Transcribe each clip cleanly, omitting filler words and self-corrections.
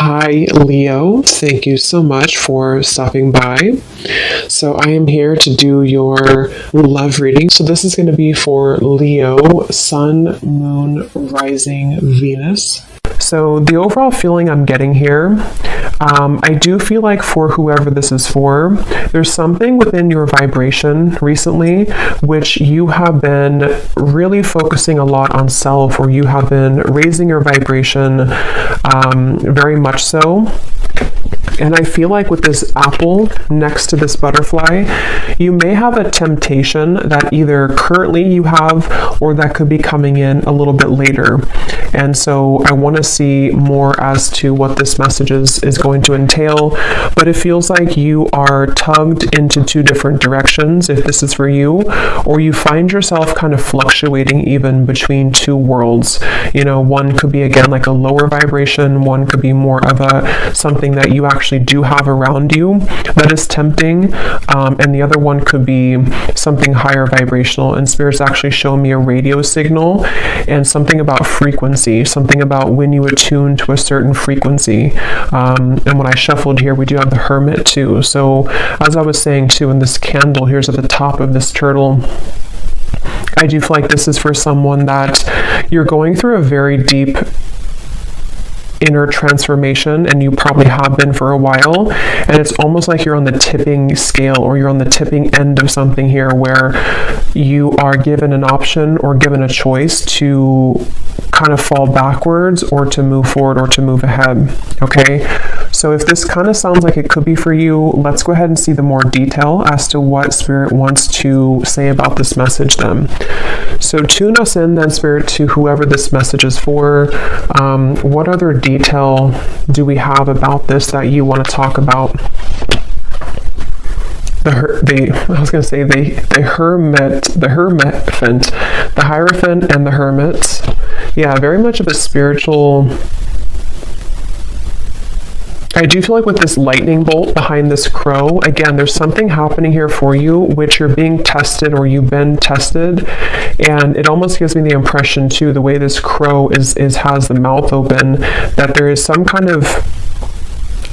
Hi, Leo. Thank you so much for stopping by. So I am here to do your love reading. So this is going to be for Leo, Sun, Moon, Rising, Venus. So the overall feeling I'm getting here, I do feel like for whoever this is for, there's something within your vibration recently which you have been really focusing a lot on self, or you have been raising your vibration very much so. And I feel like with this apple next to this butterfly, you may have a temptation that either currently you have or that could be coming in a little bit later. And so I want to see more as to what this message is going to entail. But it feels like you are tugged into two different directions if this is for you, or you find yourself kind of fluctuating even between two worlds. You know, one could be again like a lower vibration, one could be more of a something that you actually do have around you that is tempting, and the other one could be something higher vibrational. And Spirit's actually shown me a radio signal and something about frequency, something about when you attune to a certain frequency. And when I shuffled here, we do have the Hermit too. So as I was saying too, in this candle here's at the top of this turtle, I do feel like this is for someone that you're going through a very deep inner transformation, and you probably have been for a while, and it's almost like you're on the tipping scale, or you're on the tipping end of something here where you are given an option or given a choice to kind of fall backwards or to move forward or to move ahead. Okay, so if this kind of sounds like it could be for you, let's go ahead and see the more detail as to what Spirit wants to say about this message then. So tune us in then, Spirit, to whoever this message is for. What other detail do we have about this that you want to talk about? The Hierophant and the Hermit. Yeah, very much of a spiritual. I do feel like with this lightning bolt behind this crow, again, there's something happening here for you, which you're being tested, or you've been tested. And it almost gives me the impression too, the way this crow has the mouth open, that there is some kind of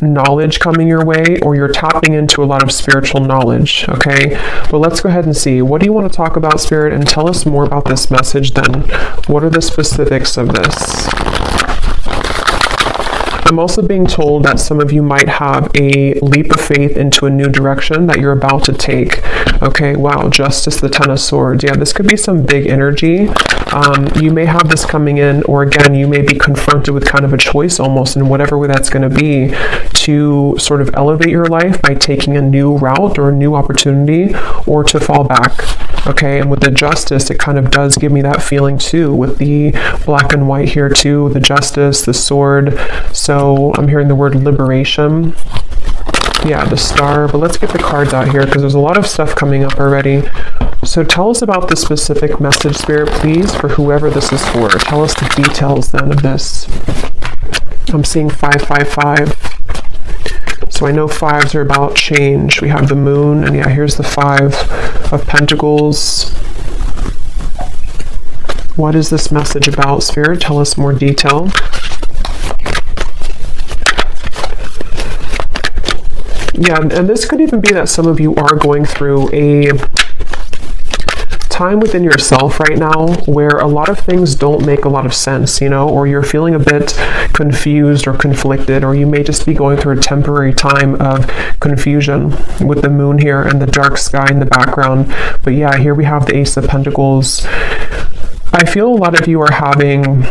knowledge coming your way, or you're tapping into a lot of spiritual knowledge. Okay, well, let's go ahead and see. What do you want to talk about, Spirit? And tell us more about this message then. What are the specifics of this? I'm also being told that some of you might have a leap of faith into a new direction that you're about to take. Okay, wow, Justice, the Ten of Swords. Yeah, this could be some big energy. You may have this coming in, or again, you may be confronted with kind of a choice almost, in whatever way that's going to be, to sort of elevate your life by taking a new route or a new opportunity, or to fall back. Okay, and with the Justice, it kind of does give me that feeling too, with the black and white here too, the Justice, the Sword. So I'm hearing the word liberation. Yeah, the Star. But let's get the cards out here, because there's a lot of stuff coming up already. So tell us about the specific message, Spirit, please, for whoever this is for. Tell us the details then of this. I'm seeing 555. So I know fives are about change. We have the Moon, and yeah, here's the Five of Pentacles. What is this message about, Spirit? Tell us more detail. Yeah, and this could even be that some of you are going through a time within yourself right now where a lot of things don't make a lot of sense, you know, or you're feeling a bit confused or conflicted, or you may just be going through a temporary time of confusion with the Moon here and the dark sky in the background. But yeah, here we have the Ace of Pentacles. I feel a lot of you are having...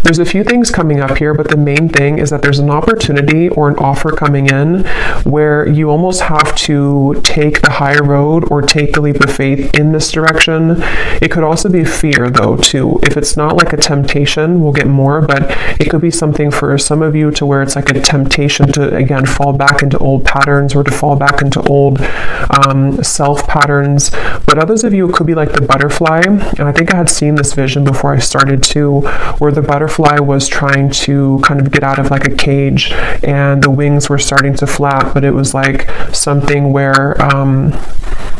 There's a few things coming up here, but the main thing is that there's an opportunity or an offer coming in where you almost have to take the high road or take the leap of faith in this direction. It could also be fear, though, too. If it's not like a temptation, we'll get more, but it could be something for some of you to where it's like a temptation to, again, fall back into old patterns, or to fall back into old self patterns. But others of you, it could be like the butterfly. And I think I had seen this vision before I started too, where the butterfly butterfly was trying to kind of get out of like a cage, and the wings were starting to flap, but it was like something where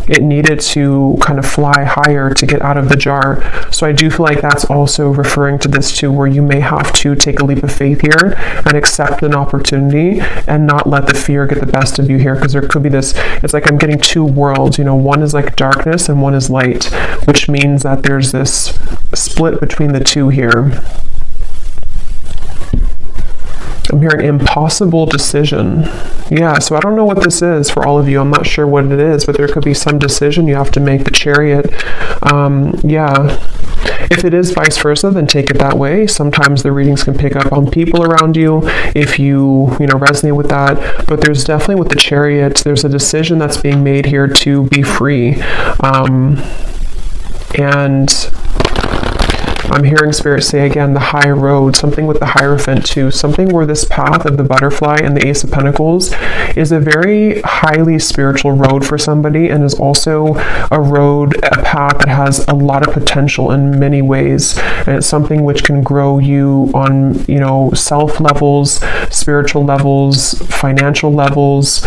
it needed to kind of fly higher to get out of the jar. So I do feel like that's also referring to this too, where you may have to take a leap of faith here and accept an opportunity and not let the fear get the best of you here, because there could be this, it's like I'm getting two worlds, you know, one is like darkness and one is light, which means that there's this split between the two here. I'm hearing impossible decision. Yeah, so I don't know what this is for all of you. I'm not sure what it is, but there could be some decision you have to make. The Chariot. Yeah. If it is vice versa, then take it that way. Sometimes the readings can pick up on people around you if you resonate with that. But there's definitely with the Chariot, there's a decision that's being made here to be free. And I'm hearing Spirit say again, the high road, something with the Hierophant too, something where this path of the butterfly and the Ace of Pentacles is a very highly spiritual road for somebody, and is also a road, a path that has a lot of potential in many ways. And it's something which can grow you on, self levels, spiritual levels, financial levels,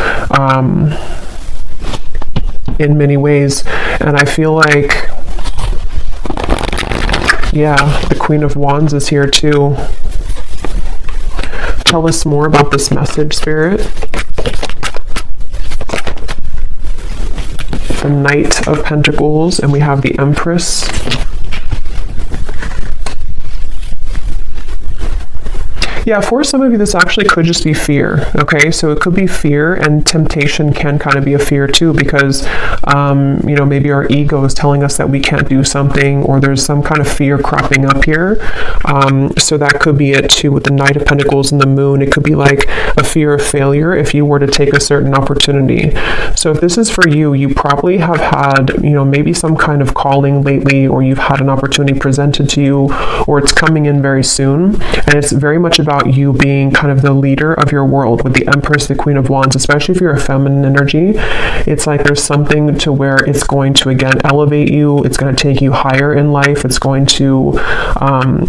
in many ways. And I feel like, yeah, the Queen of Wands is here too. Tell us more about this message, Spirit. The Knight of Pentacles, and we have the Empress. Yeah, for some of you, this actually could just be fear, okay? So it could be fear, and temptation can kind of be a fear too, because, maybe our ego is telling us that we can't do something, or there's some kind of fear cropping up here. So that could be it too with the Knight of Pentacles and the Moon. It could be like a fear of failure if you were to take a certain opportunity. So if this is for you, you probably have had, maybe some kind of calling lately, or you've had an opportunity presented to you, or it's coming in very soon. And it's very much about you being kind of the leader of your world with the Empress, the Queen of Wands, especially if you're a feminine energy. It's like there's something to where it's going to, again, elevate you. It's going to take you higher in life. It's going to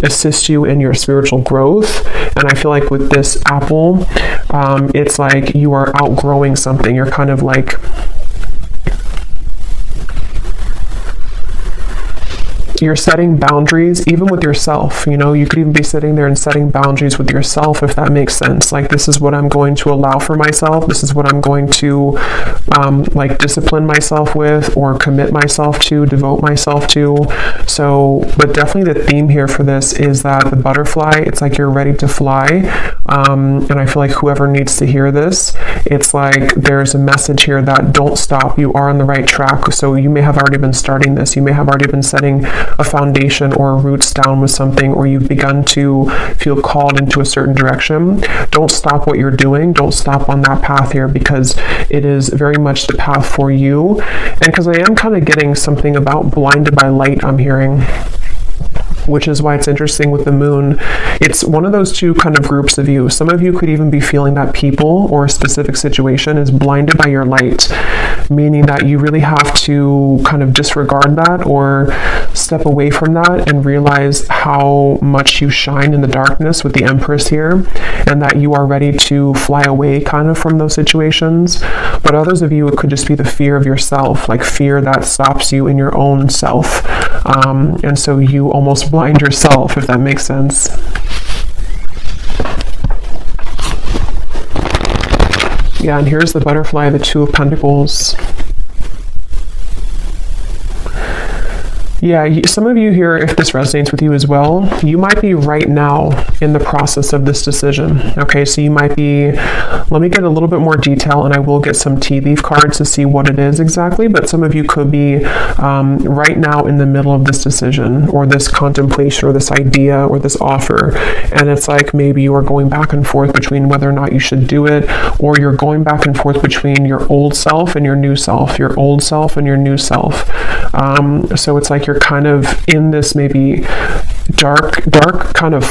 assist you in your spiritual growth. And I feel like with this apple, it's like you are outgrowing something. You're kind of like, you're setting boundaries even with yourself. You could even be sitting there and setting boundaries with yourself, if that makes sense. Like, this is what I'm going to allow for myself. This is what I'm going to discipline myself with, or commit myself to, devote myself to. So, but definitely the theme here for this is that the butterfly, it's like you're ready to fly. And I feel like whoever needs to hear this, it's like there's a message here that don't stop. You are on the right track. So you may have already been starting this. You may have already been setting a foundation or roots down with something, or you've begun to feel called into a certain direction. Don't stop what you're doing. Don't stop on that path here, because it is very much the path for you. And because I am kind of getting something about blinded by light, I'm hearing, which is why it's interesting with the Moon. It's one of those two kind of groups of you. Some of you could even be feeling that people or a specific situation is blinded by your light, meaning that you really have to kind of disregard that or step away from that and realize how much you shine in the darkness with the Empress here, and that you are ready to fly away kind of from those situations. But others of you, it could just be the fear of yourself, like fear that stops you in your own self. And so you almost blind yourself, if that makes sense. Yeah, and here's the butterfly, the Two of Pentacles. Yeah, some of you here, if this resonates with you as well, you might be right now in the process of this decision. Okay, so you might be, let me get a little bit more detail, and I will get some tea leaf cards to see what it is exactly, but some of you could be right now in the middle of this decision, or this contemplation, or this idea, or this offer. And it's like maybe you are going back and forth between whether or not you should do it, or you're going back and forth between your old self and your new self, your old self and your new self. So it's like you're kind of in this maybe dark kind of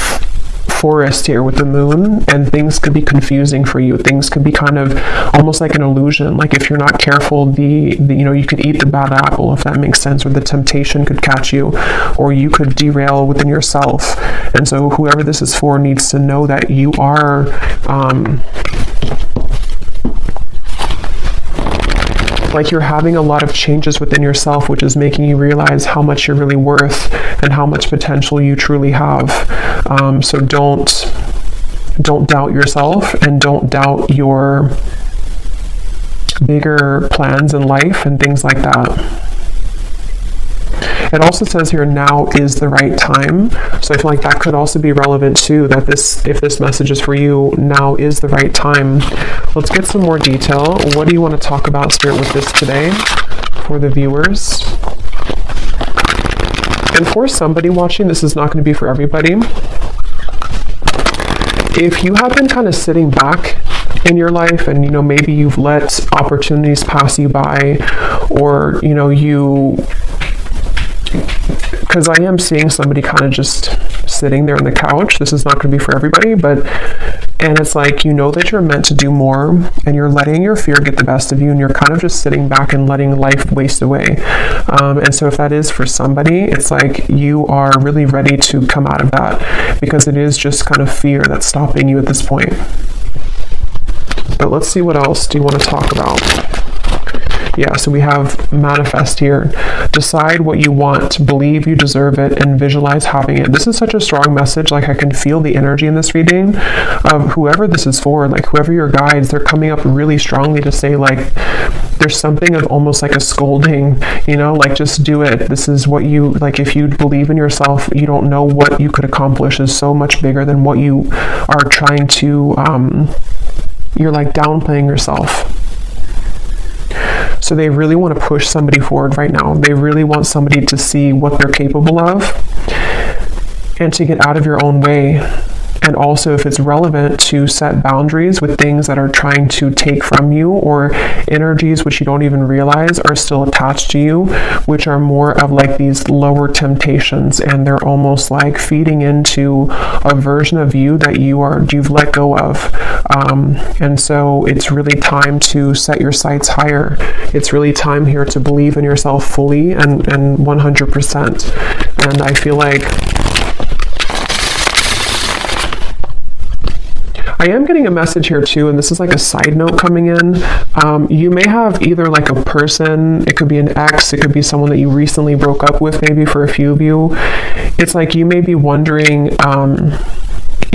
forest here with the moon, and things could be confusing for you. Things could be kind of almost like an illusion. Like if you're not careful, the you could eat the bad apple, if that makes sense, or the temptation could catch you, or you could derail within yourself. And so whoever this is for needs to know that you are like you're having a lot of changes within yourself, which is making you realize how much you're really worth and how much potential you truly have. So don't doubt yourself, and don't doubt your bigger plans in life and things like that. It also says here, now is the right time. So I feel like that could also be relevant too, that if this message is for you, now is the right time. Let's get some more detail. What do you want to talk about, Spirit, with this today for the viewers? And for somebody watching, this is not going to be for everybody. If you have been kind of sitting back in your life, and maybe you've let opportunities pass you by, or because I am seeing somebody kind of just sitting there on the couch. This is not going to be for everybody, and it's like, that you're meant to do more, and you're letting your fear get the best of you, and you're kind of just sitting back and letting life waste away. And so if that is for somebody, it's like you are really ready to come out of that, because it is just kind of fear that's stopping you at this point. But let's see, what else do you want to talk about? Yeah, so we have manifest here. Decide what you want, believe you deserve it, and visualize having it. This is such a strong message. Like, I can feel the energy in this reading of whoever this is for, like whoever your guides, they're coming up really strongly to say, like, there's something of almost like a scolding, like, just do it. This is what you, like, if you believe in yourself, you don't know what you could accomplish is so much bigger than what you are trying to, you're like downplaying yourself. So they really want to push somebody forward right now. They really want somebody to see what they're capable of and to get out of your own way. And also, if it's relevant, to set boundaries with things that are trying to take from you, or energies which you don't even realize are still attached to you, which are more of like these lower temptations, and they're almost like feeding into a version of you that you've let go of. And so it's really time to set your sights higher. It's really time here to believe in yourself fully and 100%. And I feel like I am getting a message here too, and this is like a side note coming in. You may have either like a person, it could be an ex, it could be someone that you recently broke up with, maybe for a few of you. It's like you may be wondering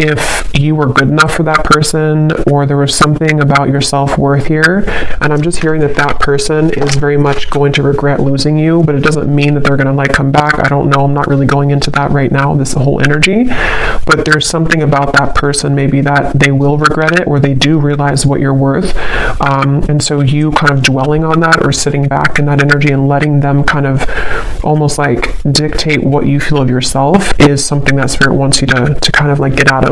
if you were good enough for that person, or there was something about your self-worth here. And I'm just hearing that that person is very much going to regret losing you, but it doesn't mean that they're going to like come back. I don't know. I'm not really going into that right now, this whole energy, but there's something about that person maybe that they will regret it, or they do realize what you're worth. And so you kind of dwelling on that, or sitting back in that energy and letting them kind of almost like dictate what you feel of yourself, is something that Spirit wants you to kind of like get out of.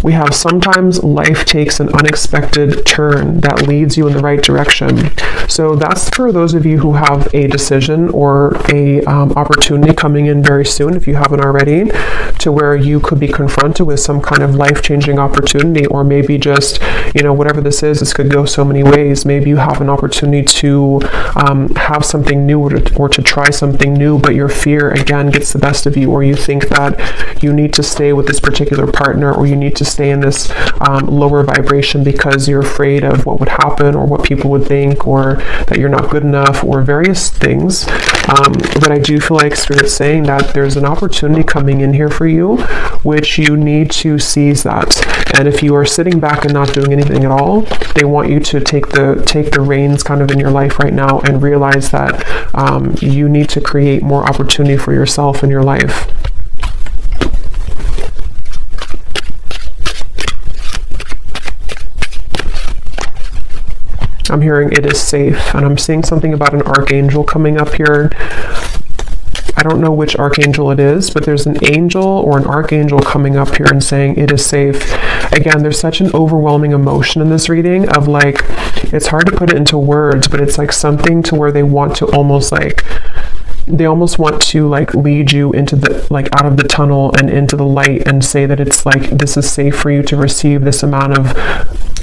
We have sometimes life takes an unexpected turn that leads you in the right direction. So that's for those of you who have a decision or a opportunity coming in very soon, if you haven't already, to where you could be confronted with some kind of life-changing opportunity, or maybe just, whatever this is, this could go so many ways. Maybe you have an opportunity to have something new, or to try something new, but your fear again gets the best of you, or you think that you need to stay with this particular partner, or you need to stay in this lower vibration because you're afraid of what would happen, or what people would think, or that you're not good enough, or various things. But I do feel like Spirit's saying that there's an opportunity coming in here for you, which you need to seize that. And if you are sitting back and not doing anything at all, they want you to take the reins kind of in your life right now, and realize that you need to create more opportunity for yourself in your life. I'm hearing it is safe, and I'm seeing something about an archangel coming up here. I don't know which archangel it is, but there's an angel or an archangel coming up here and saying it is safe. Again, there's such an overwhelming emotion in this reading of like, it's hard to put it into words, but it's like something to where they want to almost like they almost want to like lead you into the, like out of the tunnel and into the light, and say that it's like, this is safe for you to receive this amount of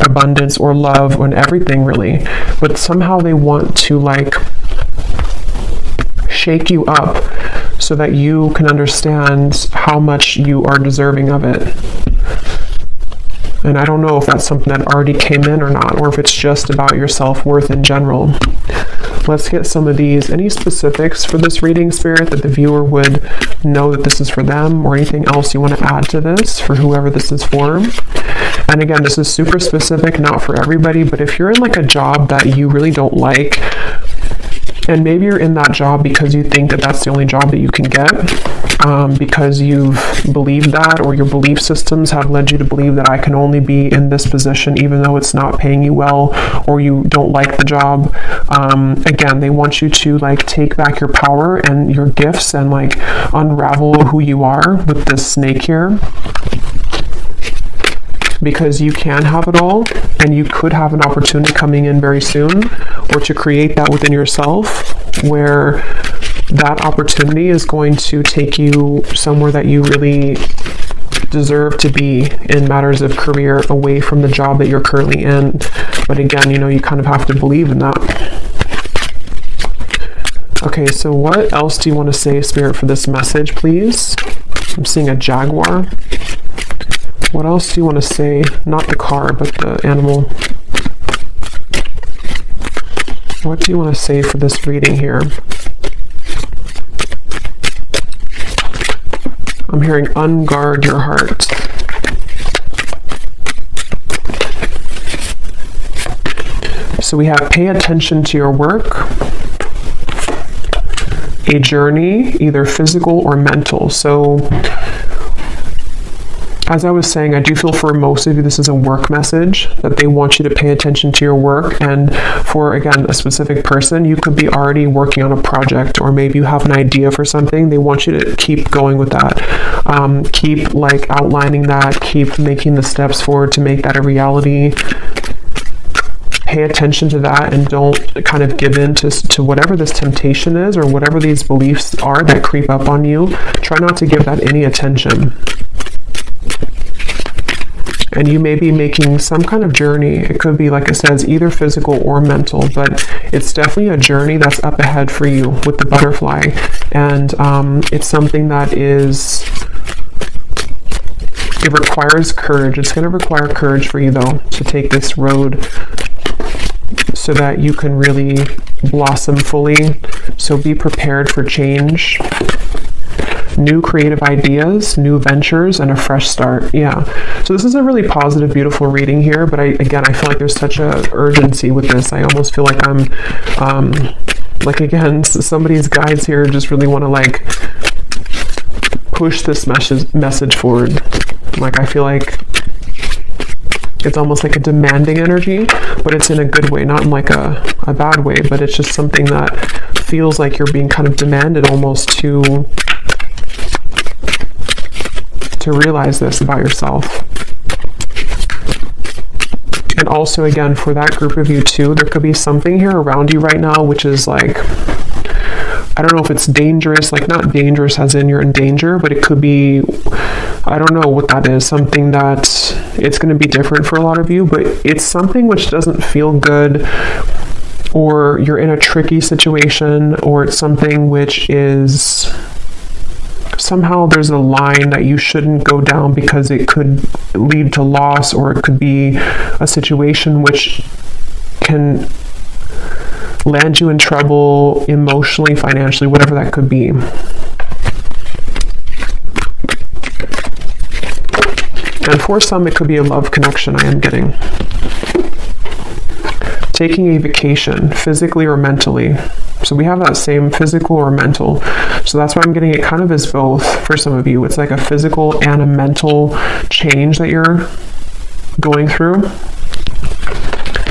abundance or love and everything, really. But somehow they want to like shake you up so that you can understand how much you are deserving of it. And I don't know if that's something that already came in or not, or if it's just about your self-worth in general. Let's get some of these. Any specifics for this reading, Spirit, that the viewer would know that this is for them, or anything else you want to add to this for whoever this is for? And again, this is super specific, not for everybody, but if you're in like a job that you really don't like, and maybe you're in that job because you think that that's the only job that you can get, because you've believed that, or your belief systems have led you to believe that I can only be in this position even though it's not paying you well, or you don't like the job. Again, they want you to like take back your power and your gifts and like unravel who you are with this snake here. Because you can have it all, and you could have an opportunity coming in very soon, or to create that within yourself, where that opportunity is going to take you somewhere that you really deserve to be in matters of career, away from the job that you're currently in. But again, you know, you kind of have to believe in that. Okay, so what else do you want to say, Spirit, for this message, please? I'm seeing a jaguar. What else do you want to say? Not the car, but the animal. What do you want to say for this reading here? I'm hearing unguard your heart. So we have pay attention to your work, a journey, either physical or mental. So as I was saying, I do feel for most of you this is a work message, that they want you to pay attention to your work. And for, again, a specific person, you could be already working on a project, or maybe you have an idea for something. They want you to keep going with that. Keep like outlining that, keep making the steps forward to make that a reality. Pay attention to that, and don't kind of give in to whatever this temptation is, or whatever these beliefs are that creep up on you. Try not to give that any attention. And you may be making some kind of journey. It could be, like it says, either physical or mental, but it's definitely a journey that's up ahead for you with the butterfly. And it's something that it requires courage. It's going to require courage for you, though, to take this road so that you can really blossom fully. So be prepared for change. New creative ideas, new ventures, and a fresh start. Yeah. So this is a really positive, beautiful reading here, but I feel like there's such a urgency with this. I almost feel like I'm, like, again, somebody's guides here just really want to like push this message forward. Like, I feel like it's almost like a demanding energy, but it's in a good way, not in like a bad way, but it's just something that feels like you're being kind of demanded almost to realize this about yourself. And also, again, for that group of you too, there could be something here around you right now which is like, I don't know if it's dangerous, like not dangerous as in you're in danger, but it could be, I don't know what that is, something that it's going to be different for a lot of you, but it's something which doesn't feel good, or you're in a tricky situation, or it's something which is somehow there's a line that you shouldn't go down because it could lead to loss, or it could be a situation which can land you in trouble emotionally, financially, whatever that could be. And for some, it could be a love connection, I am getting. Taking a vacation, physically or mentally. So we have that same physical or mental. So that's why I'm getting it kind of as both for some of you. It's like a physical and a mental change that you're going through.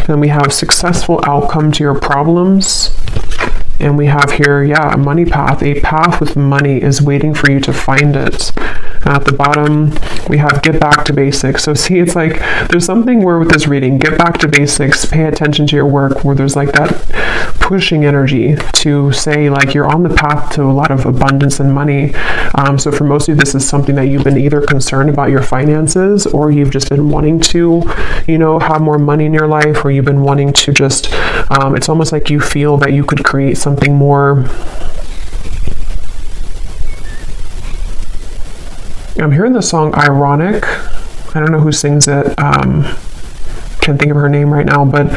Then we have successful outcome to your problems. And we have here, a money path. A path with money is waiting for you to find it. At the bottom, we have get back to basics. So see, it's like there's something where with this reading, get back to basics, pay attention to your work, where there's like that pushing energy to say like you're on the path to a lot of abundance and money. So for most of you, this is something that you've been either concerned about your finances, or you've just been wanting to, have more money in your life, or you've been wanting to just, it's almost like you feel that you could create something more. I'm hearing the song Ironic. I don't know who sings it. Can't think of her name right now, but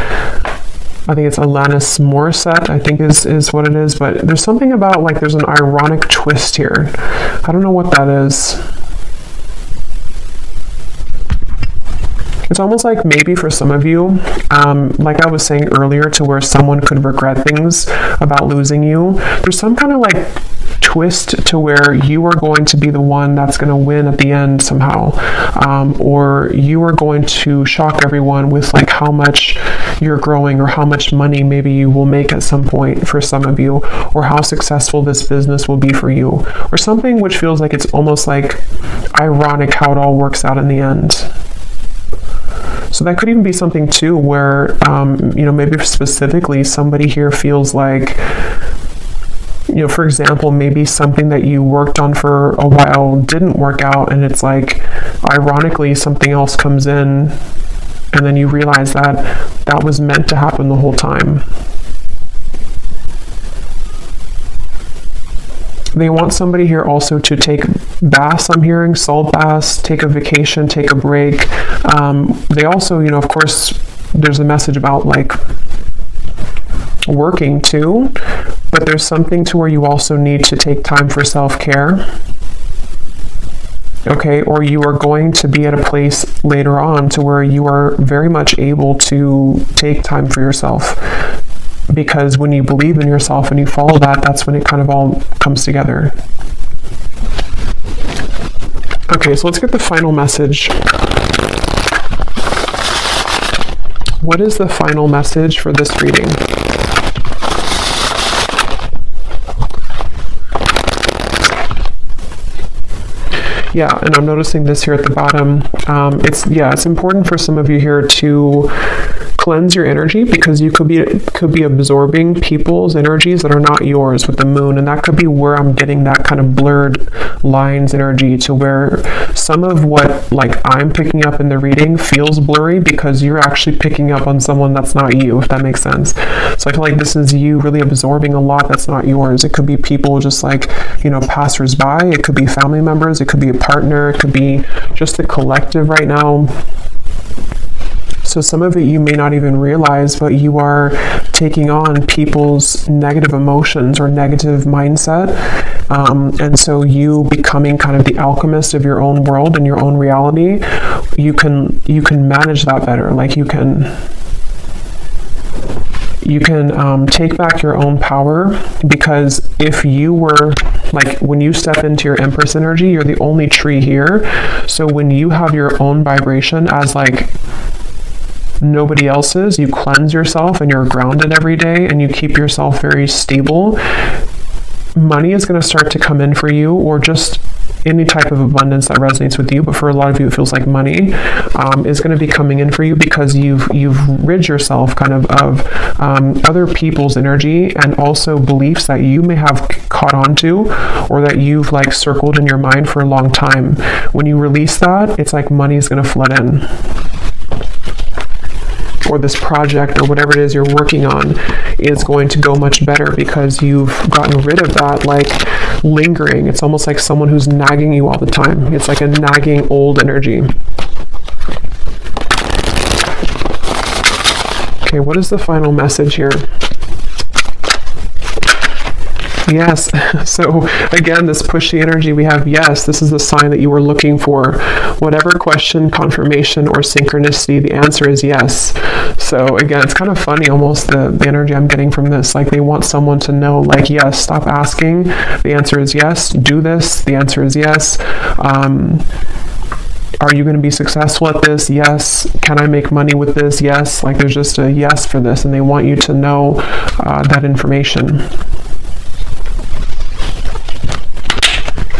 I think it's Alanis Morissette, I think is what it is. But there's something about like there's an ironic twist here. I don't know what that is. It's almost like maybe for some of you, like I was saying earlier, to where someone could regret things about losing you. There's some kind of like twist to where you are going to be the one that's going to win at the end somehow, or you are going to shock everyone with like how much you're growing, or how much money maybe you will make at some point for some of you, or how successful this business will be for you, or something which feels like it's almost like ironic how it all works out in the end. So that could even be something too where, maybe specifically somebody here feels like, for example, maybe something that you worked on for a while didn't work out, and it's like, ironically, something else comes in, and then you realize that that was meant to happen the whole time. They want somebody here also to take baths, I'm hearing, salt baths, take a vacation, take a break. They also, of course, there's a message about like working too, but there's something to where you also need to take time for self-care. Okay, or you are going to be at a place later on to where you are very much able to take time for yourself. Because when you believe in yourself and you follow that, that's when it kind of all comes together. Okay, so let's get the final message. What is the final message for this reading? Yeah, and I'm noticing this here at the bottom. It's important for some of you here to cleanse your energy, because you could be absorbing people's energies that are not yours with the moon, and that could be where I'm getting that kind of blurred lines energy, to where some of what like I'm picking up in the reading feels blurry because you're actually picking up on someone that's not you, if that makes sense. So I feel like this is you really absorbing a lot that's not yours. It could be people just like, passers-by, it could be family members, it could be a partner, it could be just the collective right now. So some of it you may not even realize, but you are taking on people's negative emotions or negative mindset. And so you becoming kind of the alchemist of your own world and your own reality, you can manage that better. Like you can take back your own power, because if you were like, when you step into your Empress energy, you're the only tree here. So when you have your own vibration as like nobody else's, you cleanse yourself and you're grounded every day and you keep yourself very stable, money is going to start to come in for you, or just any type of abundance that resonates with you. But for a lot of you, it feels like money is going to be coming in for you, because you've rid yourself kind of other people's energy, and also beliefs that you may have caught on to, or that you've like circled in your mind for a long time. When you release that, it's like money is going to flood in. Or this project or whatever it is you're working on is going to go much better, because you've gotten rid of that like lingering. It's almost like someone who's nagging you all the time. It's like a nagging old energy. Okay, what is the final message here? Yes. So again, this pushy energy, we have yes. This is the sign that you were looking for. Whatever question, confirmation, or synchronicity, the answer is yes. So again, it's kind of funny almost the energy I'm getting from this. Like they want someone to know, like, yes, stop asking. The answer is yes. Do this. The answer is yes. Are you going to be successful at this? Yes. Can I make money with this? Yes. Like there's just a yes for this, and they want you to know that information.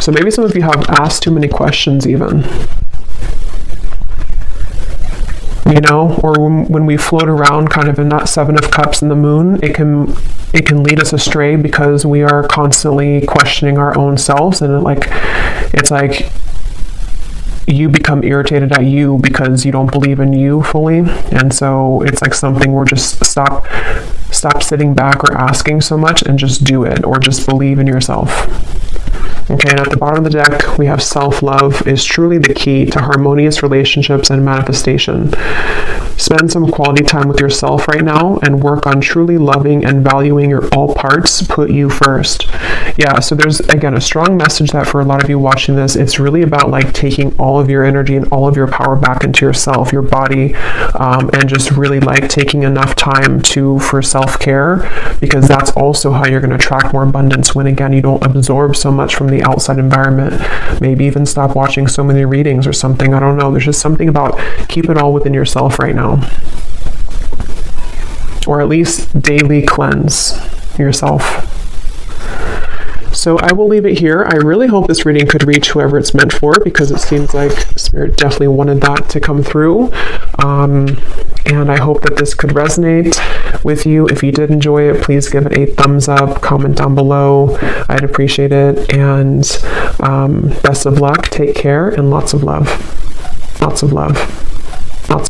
So maybe some of you have asked too many questions even. You know, or when we float around kind of in that Seven of Cups in the moon, it can lead us astray because we are constantly questioning our own selves, and it's like you become irritated at you because you don't believe in you fully. And so it's like something where just stop sitting back or asking so much and just do it, or just believe in yourself. Okay, and at the bottom of the deck, we have self-love is truly the key to harmonious relationships and manifestation. Spend some quality time with yourself right now and work on truly loving and valuing your all parts. Put you first. Yeah, so there's, again, a strong message that for a lot of you watching this, it's really about like taking all of your energy and all of your power back into yourself, your body, and just really like taking enough time for self-care, because that's also how you're going to attract more abundance when, again, you don't absorb so much from the outside environment. Maybe even stop watching so many readings or something. I don't know. There's just something about keep it all within yourself right now. Or at least daily cleanse yourself. So I will leave it here. I really hope this reading could reach whoever it's meant for, because it seems like Spirit definitely wanted that to come through. And I hope that this could resonate with you. If you did enjoy it, please give it a thumbs up, comment down below. I'd appreciate it. And best of luck, take care, and lots of love. Lots of love.